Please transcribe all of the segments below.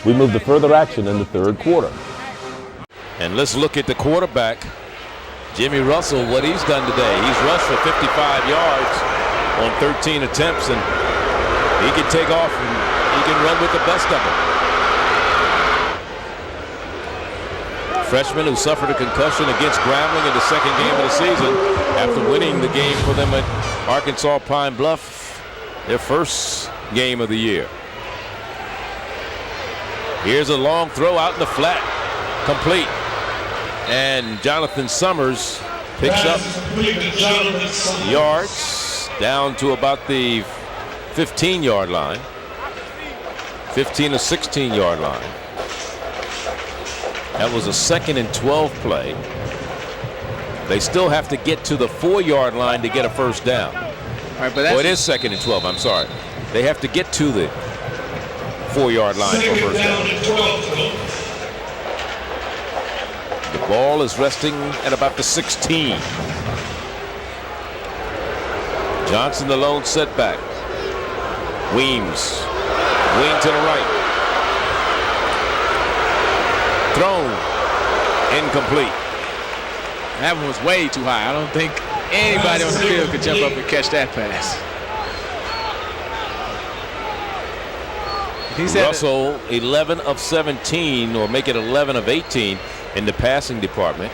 We move to further action in the third quarter. And let's look at the quarterback, Jimmy Russell, what he's done today. He's rushed for 55 yards on 13 attempts, and he can take off and he can run with the best of them. Freshman who suffered a concussion against Grambling in the second game of the season after winning the game for them at Arkansas Pine Bluff, their first game of the year. Here's a long throw out in the flat, complete. And Jonathan Summers picks up yards down to about the 15-yard line, 15 to 16-yard line. That was a 2nd and 12 play. They still have to get to the 4-yard line to get a first down. All right, but that's it is 2nd and 12. I'm sorry. They have to get to the 4-yard line for first down. The ball is resting at about the 16. Johnson the lone setback. Weems. Wing to the right. Thrown. Incomplete. That one was way too high. I don't think anybody on the field could jump up and catch that pass. Russell 11 of 17, or make it 11 of 18 in the passing department.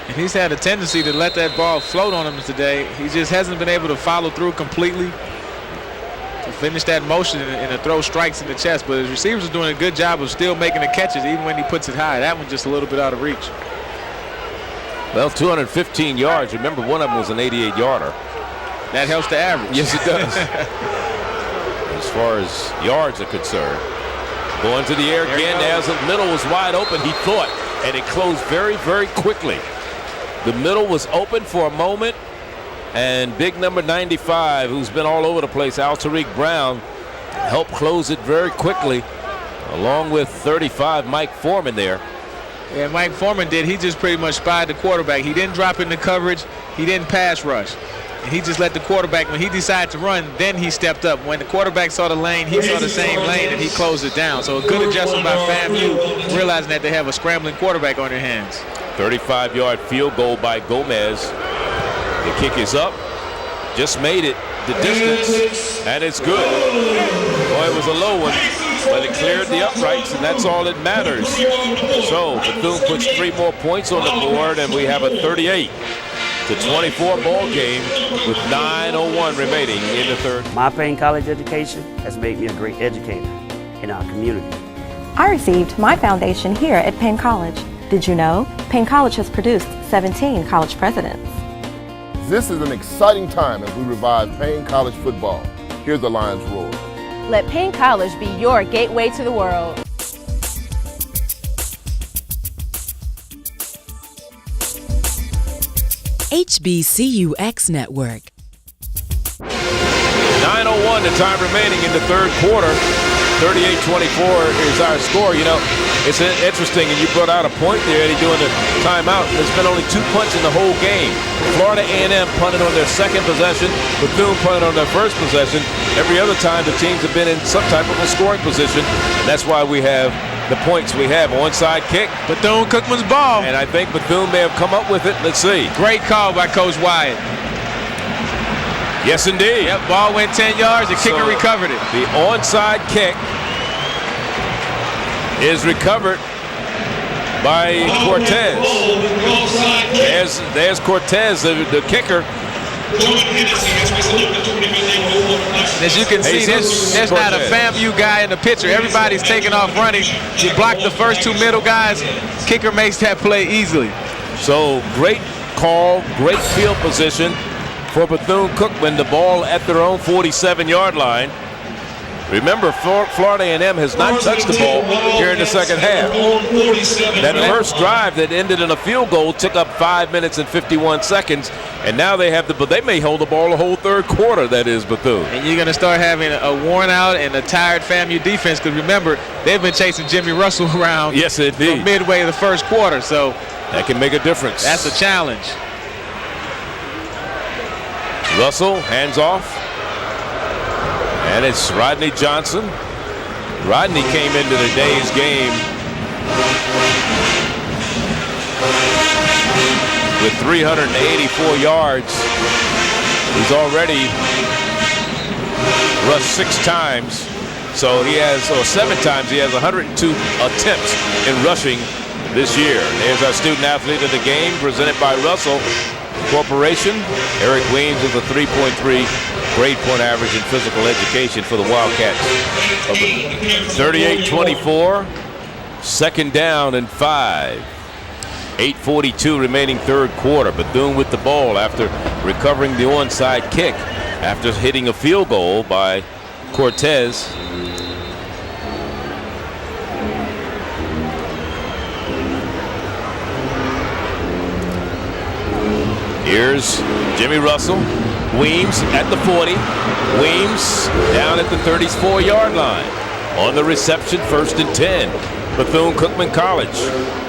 And he's had a tendency to let that ball float on him today. He just hasn't been able to follow through completely to finish that motion and to throw strikes in the chest. But his receivers are doing a good job of still making the catches even when he puts it high. That one's just a little bit out of reach. Well, 215 yards. Remember, one of them was an 88-yarder. That helps the average. Yes, it does. As far as yards are concerned. Going to the air again as the middle was wide open, he thought, and it closed very, very quickly. The middle was open for a moment, and big number 95, who's been all over the place, Al Tariq Brown, helped close it very quickly, along with 35, Mike Foreman there. Yeah, Mike Foreman did. He just pretty much spied the quarterback. He didn't drop into coverage. He didn't pass rush. And he just let the quarterback, when he decided to run, then he stepped up. When the quarterback saw the lane, he saw the same lane, and he closed it down. So a good adjustment by FAMU, realizing that they have a scrambling quarterback on their hands. 35-yard field goal by Gomez. The kick is up. Just made it the distance, and it's good. Boy, it was a low one, but it cleared the uprights, and that's all that matters. So Bethune puts 3 more points on the board, and we have a 38-24 ball game with 9:01 remaining in the third. My Payne College education has made me a great educator in our community. I received my foundation here at Payne College. Did you know Payne College has produced 17 college presidents? This is an exciting time as we revive Payne College football. Hear the Lions roar. Let Payne College be your gateway to the world. HBCUX Network. 9:01 the time remaining in the third quarter. 38-24 is our score. You know, it's interesting, and you brought out a point there, Eddie, doing the timeout. There's been only 2 punts in the whole game. Florida A&M punted on their second possession. Bethune punted on their first possession. Every other time the teams have been in some type of a scoring position, and that's why we have the points we have. Onside kick. Bethune-Cookman's ball. And I think Bethune may have come up with it. Let's see. Great call by Coach Wyatt. Yes, indeed. Yep, ball went 10 yards. The kicker recovered it. The onside kick is recovered by Cortez. There's Cortez, the kicker. As you can see, there's not a FAMU guy in the picture. Everybody's taking off running. You block the first 2 middle guys. Kicker makes that play easily. So great call, great field position for Bethune-Cookman. The ball at their own 47-yard line. Remember, Florida A&M has not touched the ball here in the second half. That first drive that ended in a field goal took up 5 minutes and 51 seconds, and now they have they may hold the ball the whole third quarter. That is Bethune. And you're going to start having a worn out and a tired FAMU defense, because remember, they've been chasing Jimmy Russell around. Yes, indeed. From midway of the first quarter, so that can make a difference. That's a challenge. Russell hands off. And it's Rodney Johnson. Rodney came into today's game with 384 yards. He's already rushed 6 times. So he has, or 7 times, he has 102 attempts in rushing this year. There's our student athlete of the game, presented by Russell Corporation. Eric Weems with a 3.3 grade point average in physical education for the Wildcats. 38-24, second down and 5. 8:42 remaining third quarter. Bethune with the ball after recovering the onside kick after hitting a field goal by Cortez. Here's Jimmy Russell. Weems at the 40. Weems down at the 34-yard line. On the reception, 1st and 10. Bethune-Cookman College.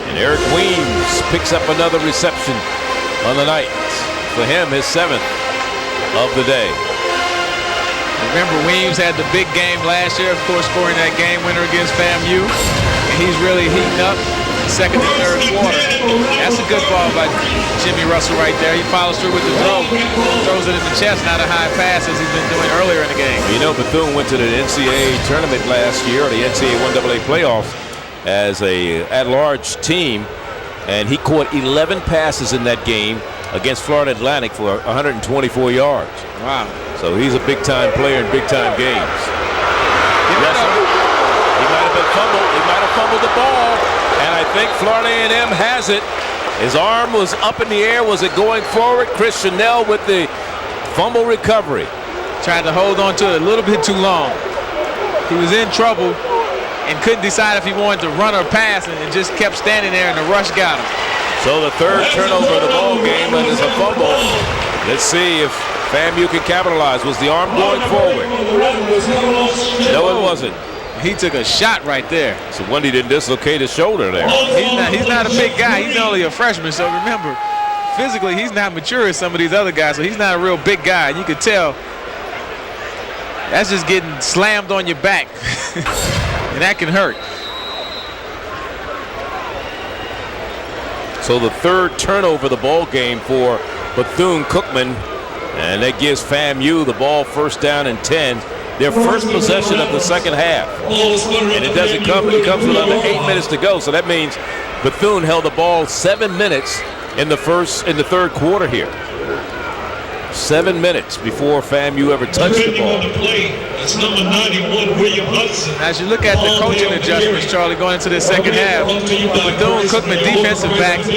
And Eric Weems picks up another reception on the night. For him, his 7th of the day. Remember, Weems had the big game last year, of course, scoring that game winner against FAMU. And he's really heating up second and third quarter. That's a good ball by Jimmy Russell right there. He follows through with the throw, throws it in the chest, not a high pass as he's been doing earlier in the game. You know, Bethune went to the NCAA tournament last year, the NCAA 1AA playoffs, as a at-large team, and he caught 11 passes in that game against Florida Atlantic for 124 yards. Wow. So he's a big-time player in big-time games. Russell, he might have been fumbled. He might have fumbled the ball, and I think Florida A&M has it. His arm was up in the air. Was it going forward? Chris Chanel with the fumble recovery. Tried to hold on to it a little bit too long. He was in trouble and couldn't decide if he wanted to run or pass, and just kept standing there, and the rush got him. So the third turnover of the ball game, and it's a fumble. Let's see if FAMU can capitalize. Was the arm going forward? No, it wasn't. He took a shot right there. So Wendy didn't dislocate his shoulder there. He's not a big guy. He's only a freshman. So remember, physically, he's not mature as some of these other guys. So he's not a real big guy. You could tell that's just getting slammed on your back. And that can hurt. So the third turnover of the ball game for Bethune-Cookman, and that gives FAMU the ball, 1st down and 10. Their first possession of the second half. And it doesn't come, it comes with under 8 minutes to go. So that means Bethune held the ball 7 minutes in the third quarter here. 7 minutes before FAMU ever touched the ball. That's number 91, William Hudson. As you look at the coaching adjustments, Charlie, going into the second half, the Bethune-Cookman defensive backs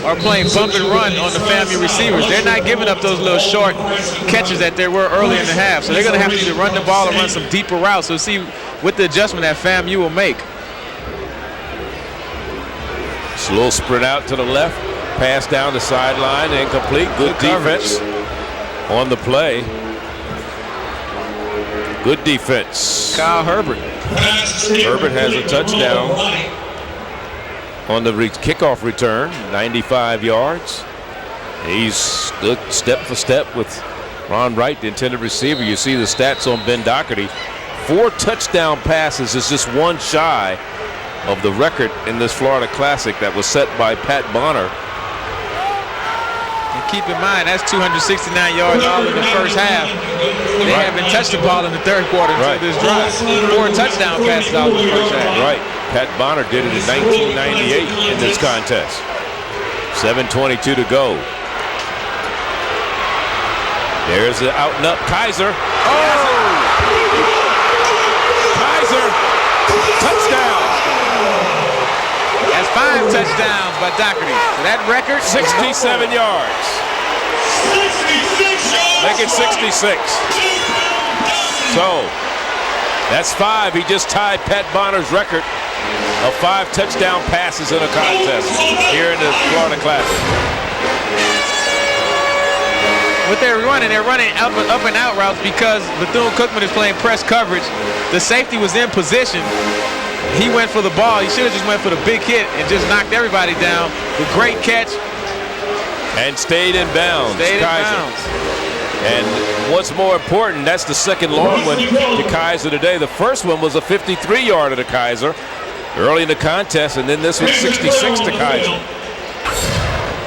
are playing bump and run on the FAMU receivers. They're not giving up those little short catches that there were early in the half. So they're going to have to either run the ball or run some deeper routes. So see what the adjustment that FAMU will make. Slow sprint out to the left, pass down the sideline, incomplete. Good defense on the play. Good defense. Kyle Herbert. Herbert has a touchdown on the kickoff return, 95 yards. He's stood step for step with Ron Wright, the intended receiver. You see the stats on Ben Doherty. 4 touchdown passes is just one shy of the record in this Florida Classic that was set by Pat Bonner. And keep in mind, that's 269 yards all in the first half. They haven't touched the ball in the third quarter until this drive. 4 touchdown passes out in the first half. Right. Pat Bonner did it in 1998 in this contest. 7:22 to go. There's the out and up. Kaiser. Kaiser. Touchdown. That's 5 touchdowns by Doherty. So that record, 67 yards. 66 yards. Make it 66. So that's 5. He just tied Pat Bonner's record of 5 touchdown passes in a contest here in the Florida Classic. What they're running up and out routes because Bethune-Cookman is playing press coverage. The safety was in position. He went for the ball. He should have just went for the big hit and just knocked everybody down. The great catch. And stayed in bounds. Stayed in bounds. And what's more important, that's the second long one to Kaiser today. The first one was a 53-yarder to Kaiser early in the contest, and then this was 66 to Kaiser.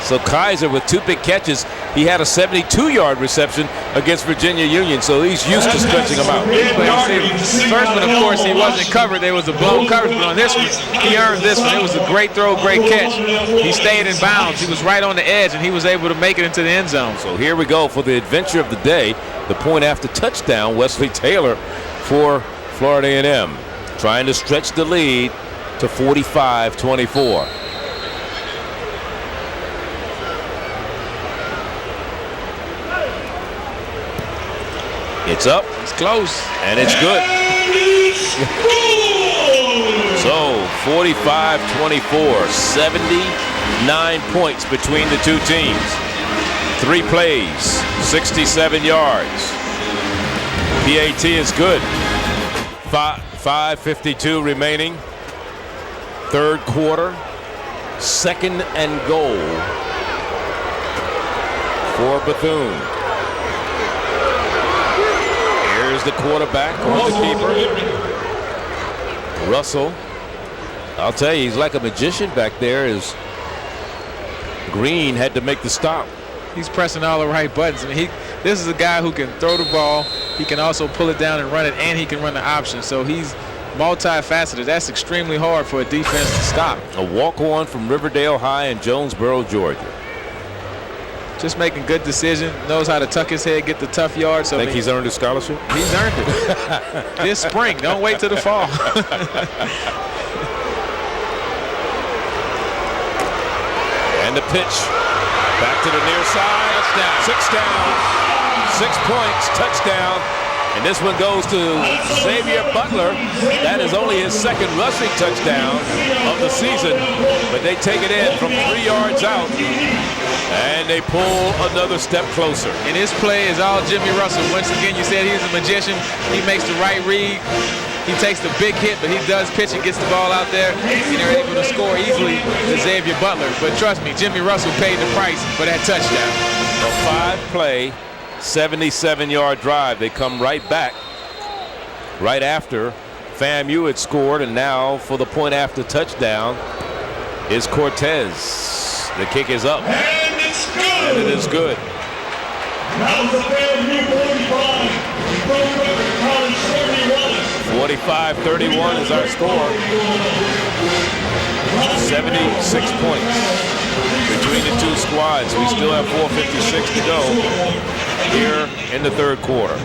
So Kaiser with 2 big catches. He had a 72-yard reception against Virginia Union, so he's used to stretching them out. First one, of course, he wasn't covered. There was a blown coverage, but on this one, he earned this one. It was a great throw, great catch. He stayed in bounds. He was right on the edge, and he was able to make it into the end zone. So here we go for the adventure of the day, the point after touchdown, Wesley Taylor for Florida A&M, trying to stretch the lead to 45-24. It's up. It's close. And it's good. So 45-24, 79 points between the two teams. 3 plays, 67 yards. PAT is good. 5:52 remaining. Third quarter. 2nd and goal for Bethune. The quarterback on the keeper. Russell, I'll tell you, he's like a magician back there as Green had to make the stop. He's pressing all the right buttons. I mean, this is a guy who can throw the ball. He can also pull it down and run it, and he can run the option. So he's multifaceted. That's extremely hard for a defense to stop. A walk-on from Riverdale High in Jonesboro, Georgia. Just making good decisions, knows how to tuck his head, get the tough yards. So think he's earned a scholarship? He's earned it. This spring. Don't wait till the fall. And the pitch. Back to the near side. Touchdown. 6 down. 6 points. Touchdown. And this one goes to Xavier Butler. That is only his 2nd rushing touchdown of the season. But they take it in from 3 yards out. And they pull another step closer. And his play is all Jimmy Russell. Once again, you said he's a magician. He makes the right read. He takes the big hit, but he does pitch and gets the ball out there. And they're able to score easily to Xavier Butler. But trust me, Jimmy Russell paid the price for that touchdown. A 5-play, 77-yard drive. They come right back right after FAMU had scored, and now for the point after touchdown is Cortez. The kick is up. And it is good. 45-31 is our score. 76 points between the two squads. We still have 4:56 to go here in the third quarter.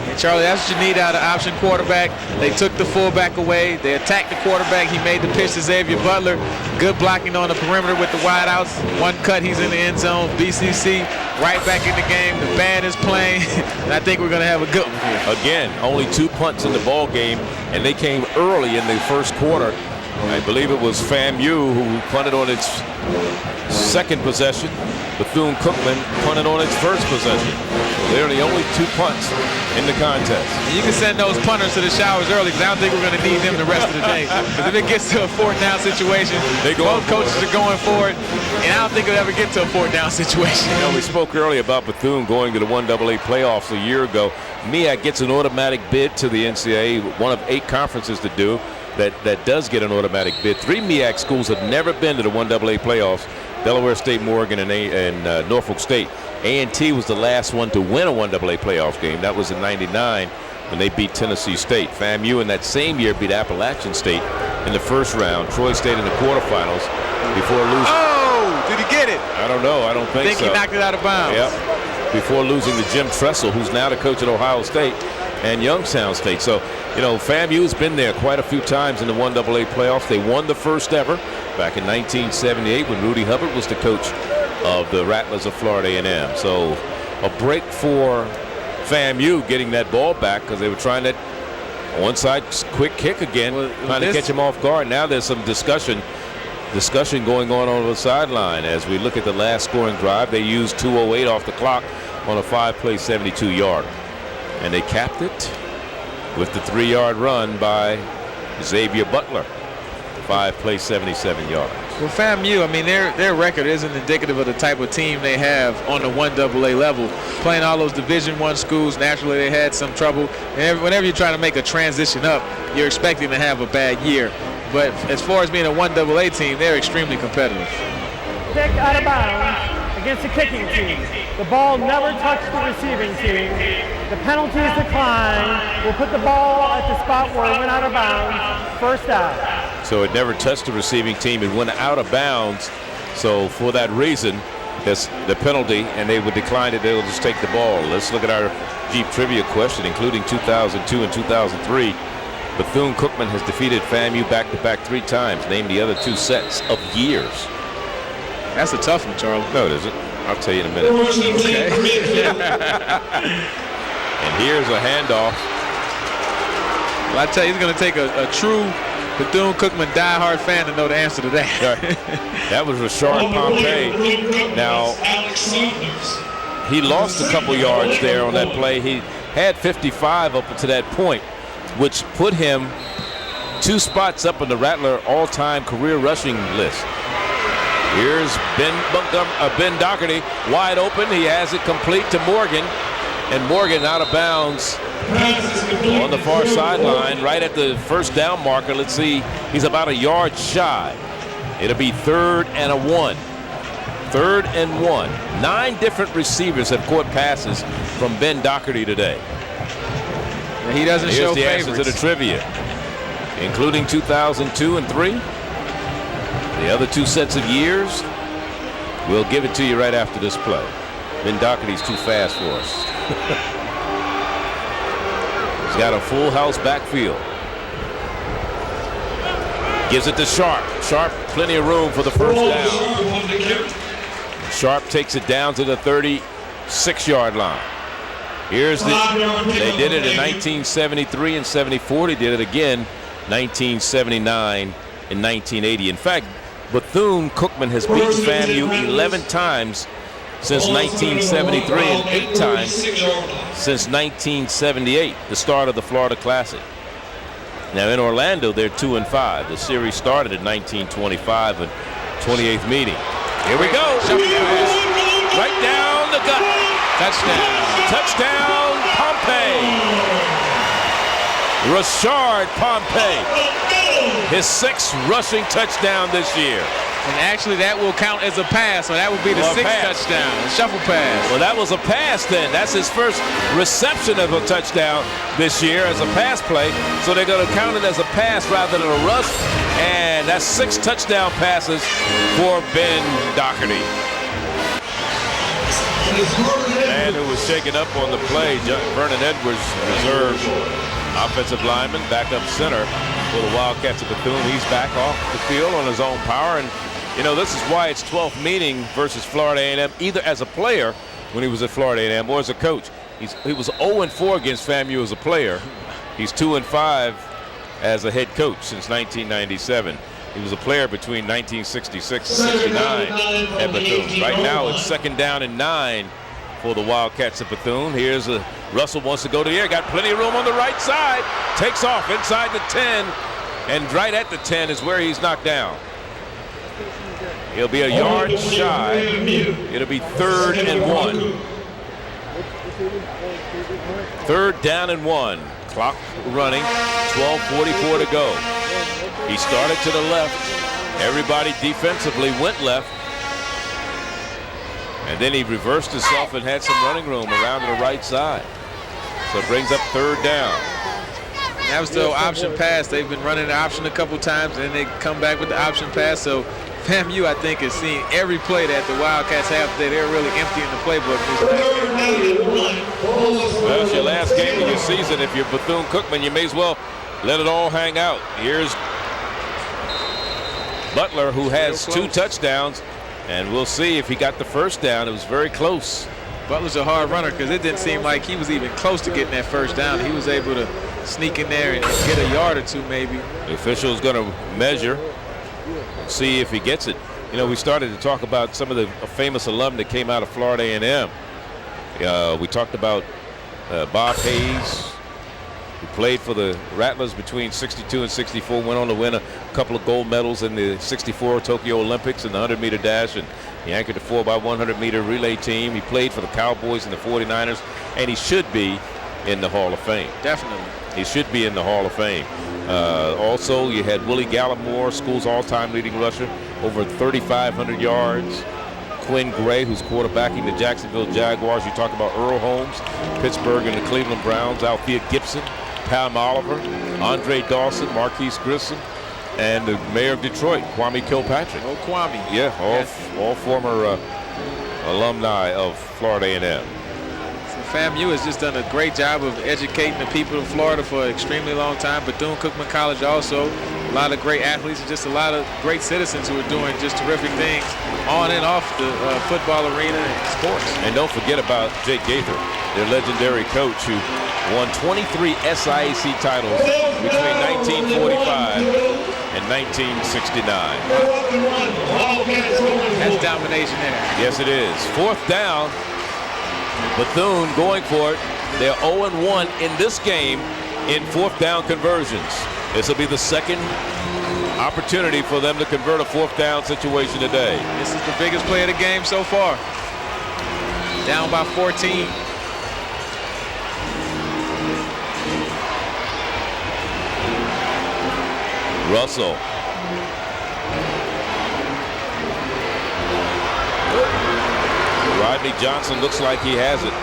And Charlie, that's what you need out of option quarterback. They took the fullback away. They attacked the quarterback. He made the pitch to Xavier Butler. Good blocking on the perimeter with the wideouts. One cut, he's in the end zone. BCC right back in the game. The band is playing. And I think we're going to have a good one here. Again, only 2 punts in the ball game, and they came early in the first quarter. I believe it was FAMU who punted on its 2nd possession. Bethune-Cookman punted on its 1st possession. So they're the only 2 punts in the contest. And you can send those punters to the showers early, because I don't think we're going to need them the rest of the day. Because if it gets to a 4th down situation, both coaches are going for it, and I don't think it'll ever get to a 4th down situation. You know, we spoke earlier about Bethune going to the 1AA playoffs a year ago. MEAC gets an automatic bid to the NCAA, one of 8 conferences to do. That does get an automatic bid. 3 MEAC schools have never been to the 1AA playoffs: Delaware State, Morgan, and Norfolk State. A&T was the last one to win a 1AA playoff game. That was in '99 when they beat Tennessee State. FAMU in that same year beat Appalachian State in the first round. Troy State in the quarterfinals before losing. Oh, did he get it? I don't know. I don't think so. He knocked it out of bounds. Yep. Before losing to Jim Tressel, who's now the coach at Ohio State and Youngstown State. So, you know, FAMU's been there quite a few times in the 1AA playoffs. They won the first ever back in 1978 when Rudy Hubbard was the coach of the Rattlers of Florida A&M. So a break for FAMU getting that ball back, because they were trying that onside quick kick again, trying to catch him off guard. Now there's some discussion going on the sideline as we look at the last scoring drive. They used 2:08 off the clock on a 5-play 72-yarder. And they capped it with the 3-yard run by Xavier Butler. 5 plays 77 yards. Well, FAMU, I mean, their record isn't indicative of the type of team they have on the 1AA level. Playing all those Division I schools, naturally they had some trouble. And whenever you're trying to make a transition up, you're expecting to have a bad year. But as far as being a 1AA team, they're extremely competitive. Kick out of bounds against the kicking team. The ball never touched the receiving team. The penalty is declined. We'll put the ball at the spot where it went out of bounds. First down. So it never touched the receiving team. It went out of bounds. So for that reason, that's the penalty, and they would decline it. They'll just take the ball. Let's look at our Jeep trivia question, including 2002 and 2003. Bethune-Cookman has defeated FAMU back-to-back 3 times. Name the other 2 sets of years. That's a tough one, Charlie. No, it isn't. I'll tell you in a minute. Okay. And here's a handoff. Well, I tell you, it's going to take a true Bethune-Cookman diehard fan to know the answer to that. That was Rashard Pompey. Now, he lost a couple yards there on that play. He had 55 up to that point, which put him 2 spots up in the Rattler all-time career rushing list. Here's Ben Doherty wide open. He has it complete to Morgan, and Morgan out of bounds on the far sideline right at the first down marker. Let's see, he's about a yard shy. It'll be 3rd and 1. 3rd and 1. 9 different receivers have caught passes from Ben Doherty today. And he doesn't show favorites. Here's the answer to the trivia, including 2002 and 3. The other 2 sets of years, we'll give it to you right after this play. Ben Doherty's too fast for us. He's got a full house backfield. Gives it to Sharp. Sharp, plenty of room for the first down. Sharp takes it down to the 36-yard line. Here's they did it in 1973 and 74. They did it again 1979 and 1980. In fact, Bethune-Cookman has beaten FAMU 11 times since 1973 and 8 times since 1978, the start of the Florida Classic. Now in Orlando, they're 2-5. The series started in 1925 and 28th meeting. Here we go. Right down the gut. Touchdown. Touchdown, Pompey. Rashard Pompey. His 6th rushing touchdown this year. And actually that will count as a pass, so that would be the 6th touchdown, a shuffle pass. Well, that was a pass then. That's his first reception of a touchdown this year as a pass play. So they're going to count it as a pass rather than a rush. And that's 6 touchdown passes for Ben Doherty. Man who was shaken up on the play, Vernon Edwards, reserve offensive lineman, backup center for the Wildcats of Bethune. He's back off the field on his own power. And, you know, this is why it's 12th meeting versus Florida A&M, either as a player when he was at Florida A&M or as a coach. He was 0-4 against FAMU as a player. He's 2-5 as a head coach since 1997. He was a player between 1966 and 69 at Bethune. Right now it's 2nd down and 9 for the Wildcats of Bethune. Here's Russell wants to go to the air. Got plenty of room on the right side. Takes off inside the 10. And right at the 10 is where he's knocked down. He'll be a yard shy. It'll be 3rd and 1. 3rd down and 1. Clock running. 12:44 to go. He started to the left. Everybody defensively went left. And then he reversed himself and had some running room around to the right side. So it brings up 3rd down. That was the option pass. They've been running the option a couple times, and then they come back with the option pass. So FAMU, I think, has seen every play that the Wildcats have today. They're really emptying the playbook. Well, it's your last game of your season. If you're Bethune-Cookman, you may as well let it all hang out. Here's Butler, who has 2 touchdowns. And we'll see if he got the first down. It was very close. Butler's a hard runner because it didn't seem like he was even close to getting that first down. He was able to sneak in there and get a yard or 2 maybe. The official's going to measure and see if he gets it. You know, we started to talk about some of the famous alum that came out of Florida A&M. We talked about Bob Hayes, He played for the Rattlers between 62 and 64, went on to win a couple of gold medals in the 64 Tokyo Olympics in the 100-meter dash, and he anchored the 4x100-meter relay team. He played for the Cowboys and the 49ers, and he should be in the Hall of Fame. Definitely. He should be in the Hall of Fame. Also, you had Willie Gallimore, school's all-time leading rusher, over 3,500 yards. Quinn Gray, who's quarterbacking the Jacksonville Jaguars. You talk about Earl Holmes, Pittsburgh and the Cleveland Browns, Althea Gibson, Pam Oliver, Andre Dawson, Marquise Grissom, and the mayor of Detroit, Kwame Kilpatrick. Oh, Kwame. Yeah, all former alumni of Florida A&M. FAMU has just done a great job of educating the people of Florida for an extremely long time. Bethune-Cookman College also, a lot of great athletes and just a lot of great citizens who are doing just terrific things on and off the football arena and sports. And don't forget about Jake Gaither, their legendary coach who won 23 SIAC titles between 1945 and 1969. That's domination there. Yes, it is. Fourth down. Bethune going for it. They're 0-1 in this game in fourth down conversions. This will be the second opportunity for them to convert a fourth down situation today. This is the biggest play of the game so far. Down by 14. Russell. Rodney Johnson looks like he has it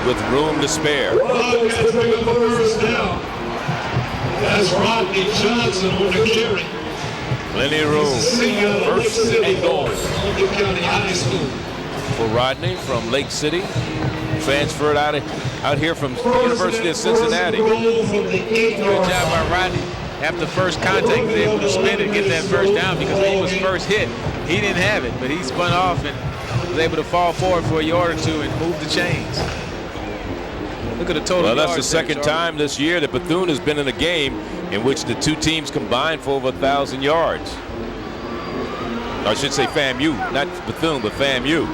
with room to spare. First down. That's Rodney Johnson on the carry. Plenty of room. First and goal. County High School. For Rodney from Lake City. Transferred out here from University of Cincinnati. Good job by Rodney. After first contact, he was able to spin it and get that first down because when he was first hit, he didn't have it, but he spun off and was able to fall forward for a yard or two and move the chains. Look at the total. Well, that's the second time this year that Bethune has been in a game in which the two teams combined for over 1,000 yards. I should say FAMU, not Bethune, but FAMU.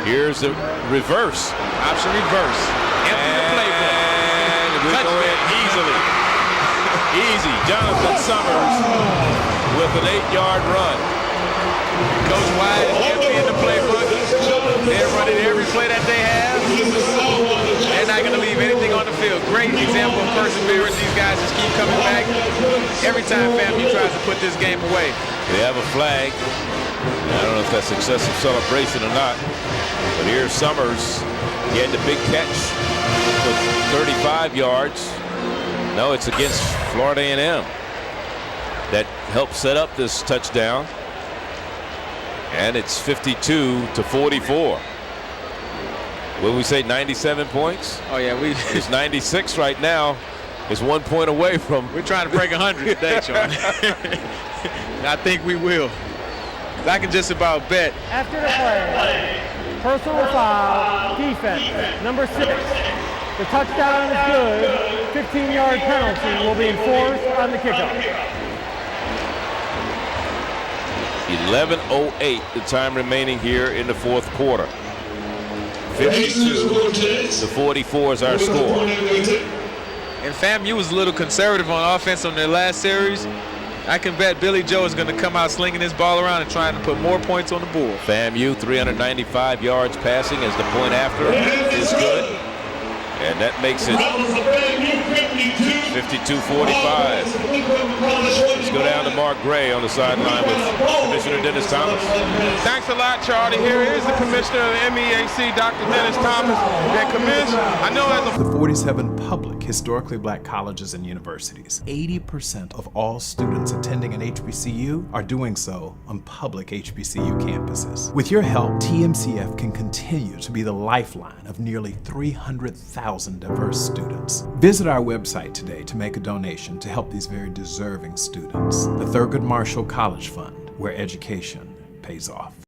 Here's the reverse. Option reverse. Empty the playbook. And we go in easily. Easy. Jonathan Summers with an 8-yard run. Goes wide, empty in the playbook. They're running every play that they have. They're not going to leave anything on the field. Great example of perseverance. These guys just keep coming back. Every time FAMU tries to put this game away. They have a flag. I don't know if that's excessive celebration or not. But here's Summers. He had the big catch for 35 yards. No, it's against Florida A&M. That helped set up this touchdown. And it's 52-44. Will we say 97 points? Oh, yeah. It's 96 right now. It's 1 point away from. We're trying to break 100 today, Sean. I think we will. I can just about bet. After the play, personal foul, defense, number 6. The touchdown is good. 15-yard penalty will be enforced on the kickoff. 11:08 the time remaining here in the fourth quarter. 52-44 is our score. And FAMU was a little conservative on offense on their last series. I can bet Billy Joe is going to come out slinging this ball around and trying to put more points on the board. FAMU 395 yards passing as the point after is good. And that makes it 52-45. Let's go down to Mark Gray on the sideline with Commissioner Dennis Thomas. Thanks a lot, Charlie. Here is the Commissioner of the MEAC, Dr. Dennis Thomas. And Commissioner, I know as a... The 47 public, historically black colleges and universities, 80% of all students attending an HBCU are doing so on public HBCU campuses. With your help, TMCF can continue to be the lifeline of nearly 300,000 diverse students. Visit our website today to make a donation to help these very deserving students. The Thurgood Marshall College Fund, where education pays off.